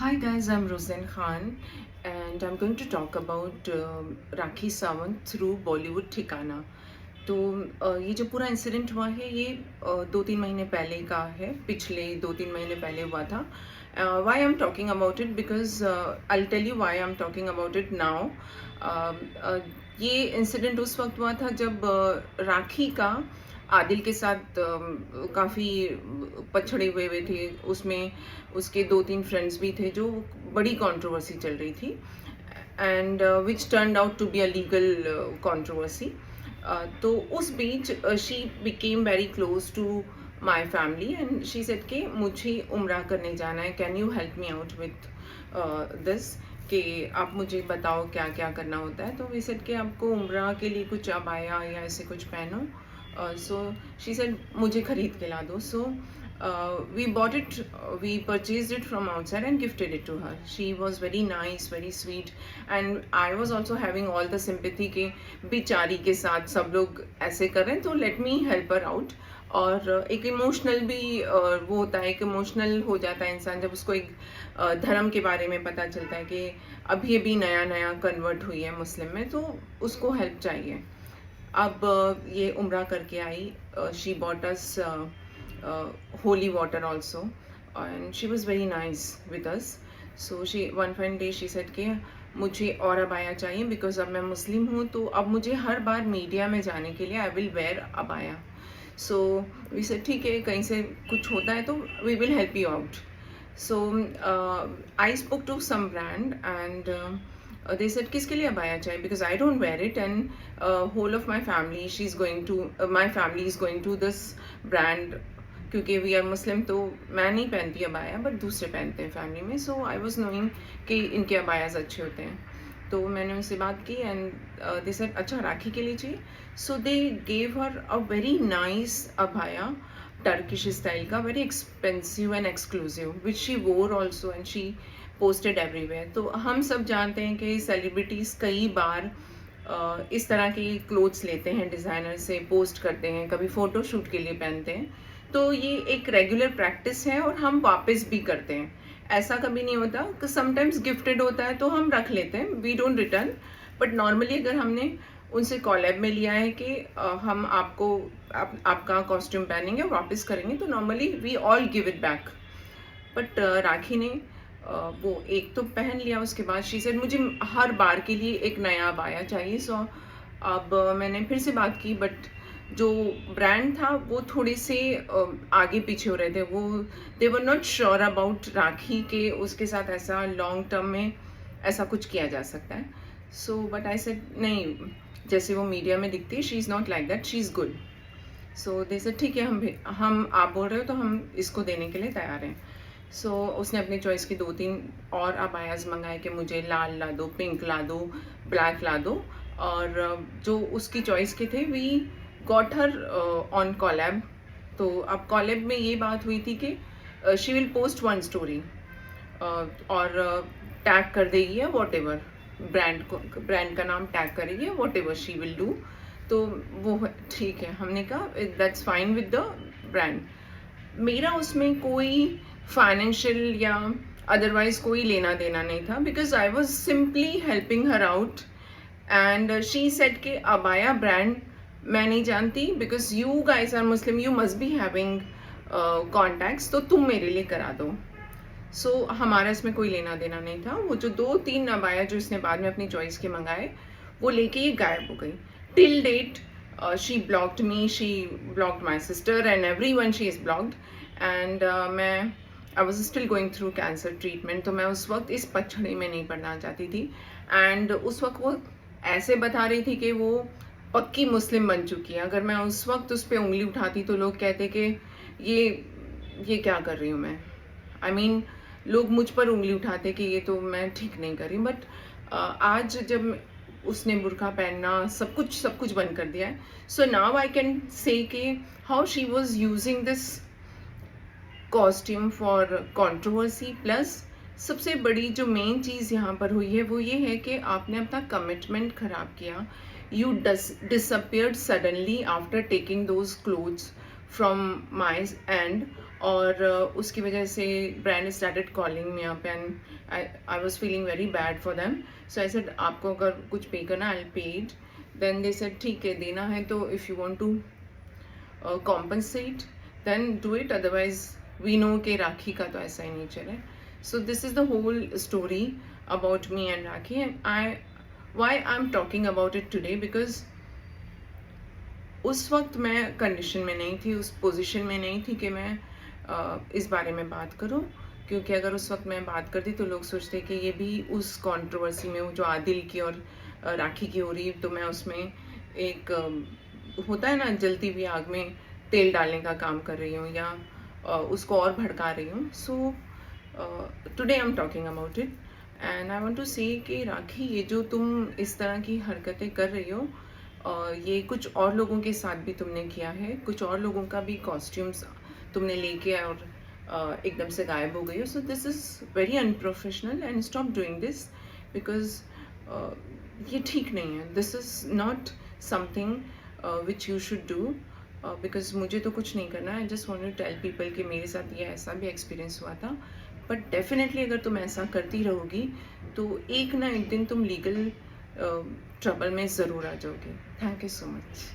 Hi guys, I'm Rosen Khan and I'm going to talk about Rakhi Sawant through Bollywood ठिकाना। तो ये जो पूरा इंसिडेंट हुआ है ये 2-3 महीने पहले का है, पिछले 2-3 महीने पहले हुआ था। Why I am talking about it because I tell you why I am talking about it now. ये इंसिडेंट उस वक्त हुआ था जब राखी का आदिल के साथ काफ़ी पछड़े हुए थे। उसमें उसके 2-3 फ्रेंड्स भी थे, जो बड़ी कंट्रोवर्सी चल रही थी and which turned out to be a legal controversy. तो उस बीच she became very close to my family and she said कि मुझे उम्रा करने जाना है, can you help me out with this, कि आप मुझे बताओ क्या क्या करना होता है। तो वी सेड कि आपको उम्रा के लिए कुछ अबाया या ऐसे कुछ पहनो। सो शी सेड मुझे खरीद के ला दो। सो we bought it, we purchased it from outside and gifted it to her. She was very nice, very sweet, and I was also having all the sympathy के बेचारी के साथ सब लोग ऐसे कर रहे हैं तो let me help her out। और एक इमोशनल भी वो होता है, एक इमोशनल हो जाता है इंसान जब उसको एक धर्म के बारे में पता चलता है कि अभी अभी नया नया कन्वर्ट हुई है मुस्लिम में, तो उसको हेल्प चाहिए। अब ये उम्रा करके आई, she bought us holy water also and she was very nice with us। so she one fine day she said कि मुझे और अबाया चाहिए बिकॉज अब मैं मुस्लिम हूँ, तो अब मुझे हर बार मीडिया में जाने के लिए I will wear abaya. So we said ठीक है, कहीं से कुछ होता है तो we will help you out. So I spoke to some brand and they said किसके लिए अबाया चाहिए, because I don't wear it and whole of my family she's going to my family is going to this brand, क्योंकि we are Muslim तो मैं नहीं पहनती abaya but दूसरे पहनते हैं फैमिली में। सो आई वॉज नोइंग कि इनके अबायाज अच्छे होते हैं, तो मैंने उनसे बात की एंड दे सेड अच्छा राखी के लिए चाहिए। So they gave her a very nice अबाया, टर्किश स्टाइल का, very expensive and exclusive, which she wore also and she posted everywhere. तो हम सब जानते हैं कि सेलिब्रिटीज़ कई बार इस तरह के क्लोथ्स लेते हैं डिज़ाइनर से, पोस्ट करते हैं, कभी फ़ोटो शूट के लिए पहनते हैं, तो ये एक रेगुलर प्रैक्टिस है और हम वापस भी करते हैं। ऐसा कभी नहीं होता कि समटाइम्स गिफ्टेड होता है तो हम रख लेते हैं, we don't return, but normally अगर हमने उनसे कॉलैब में लिया है कि हम आपको आपका कॉस्ट्यूम पहनेंगे और वापस करेंगे, तो normally we all give it back. But Rakhi ने वो एक तो पहन लिया, उसके बाद शी सेड मुझे हर बार के लिए एक नया अबाया चाहिए। सो अब मैंने फिर से बात की, बट जो ब्रांड था वो थोड़े से आगे पीछे हो रहे थे, वो दे वर नॉट श्योर अबाउट राखी के उसके साथ ऐसा लॉन्ग टर्म में ऐसा कुछ किया जा सकता है। सो बट आई सेड नहीं, जैसे वो मीडिया में दिखती है she is not like that, she is good. So they said ठीक है, हम आप बोल रहे हो तो हम इसको देने के लिए तैयार हैं। सो उसने अपनी चॉइस की 2-3 और अबायाज मंगाए कि मुझे लाल ला दो, पिंक ला दो, ब्लैक ला दो, और जो उसकी चॉइस के थे we got her on collab. तो अब कॉलैब में ये बात हुई थी कि she will post one story और टैग कर देगी या वॉट एवर, ब्रांड का नाम टैग करेगी या what ever she will do. तो वो ठीक है, हमने कहा that's fine with the brand. मेरा उसमें कोई फाइनेंशियल या अदरवाइज कोई लेना देना नहीं था, because I was simply helping her out and she said के अबाया ब्रांड मैं नहीं जानती, because you guys are Muslim, you must be having contacts, तो तुम मेरे लिए करा दो। सो हमारा इसमें कोई लेना देना नहीं था। वो जो 2-3 अबाया जो इसने बाद में अपनी चॉइस के मंगाए वो लेके ये गायब हो गई। Till date she blocked me, she blocked my sister and every one she is blocked and मैं I was still going through cancer treatment, तो मैं उस वक्त इस पछड़े में नहीं पड़ना चाहती थी। एंड उस वक्त वो ऐसे बता रही थी कि वो पक्की मुस्लिम बन चुकी है। अगर मैं उस वक्त उस पर उंगली उठाती तो लोग कहते कि ये क्या कर रही हूँ मैं, आई मीन लोग मुझ पर उंगली उठाते कि ये तो मैं ठीक नहीं कर रही। बट आज जब उसने बुर्का पहनना सब कुछ बंद कर दिया है, so now I can say कि how she was using this costume for controversy. Plus सबसे बड़ी जो मेन चीज़ यहाँ पर हुई है वो ये है कि आपने अपना कमिटमेंट ख़राब किया। You disappeared suddenly after taking those clothes from my end, और उसकी वजह से brand started calling me up and I was feeling very bad for them. So I said आपको अगर कुछ पे करना I will pay it. Then they said ठीक है देना है तो if you want to compensate then do it, otherwise we know कि राखी का तो ऐसा ही नेचर है. So this is the whole story about me and Rakhi, and why I'm talking about it today because उस वक्त मैं कंडीशन में नहीं थी, उस पोजीशन में नहीं थी कि मैं इस बारे में बात करूं, क्योंकि अगर उस वक्त मैं बात करती तो लोग सोचते कि ये भी उस कंट्रोवर्सी में जो आदिल की और राखी की हो रही, तो मैं उसमें एक होता है ना जलती हुई आग में तेल डालने का काम कर रही हूँ या उसको और भड़का रही हूँ. So today I am talking about it and I want to say कि राखी ये जो तुम इस तरह की हरकतें कर रही हो, ये कुछ और लोगों के साथ भी तुमने किया है, कुछ और लोगों का भी कॉस्ट्यूम्स तुमने लेके और एकदम से गायब हो गई हो. So this is very unprofessional and stop doing this because ये ठीक नहीं है. This is not something which you should do because मुझे तो कुछ नहीं करना है. I just want to tell people कि मेरे साथ ये ऐसा भी एक्सपीरियंस हुआ था. बट डेफिनेटली अगर तुम ऐसा करती रहोगी तो एक ना एक दिन तुम लीगल ट्रबल में ज़रूर आ जाओगे. Thank you so much.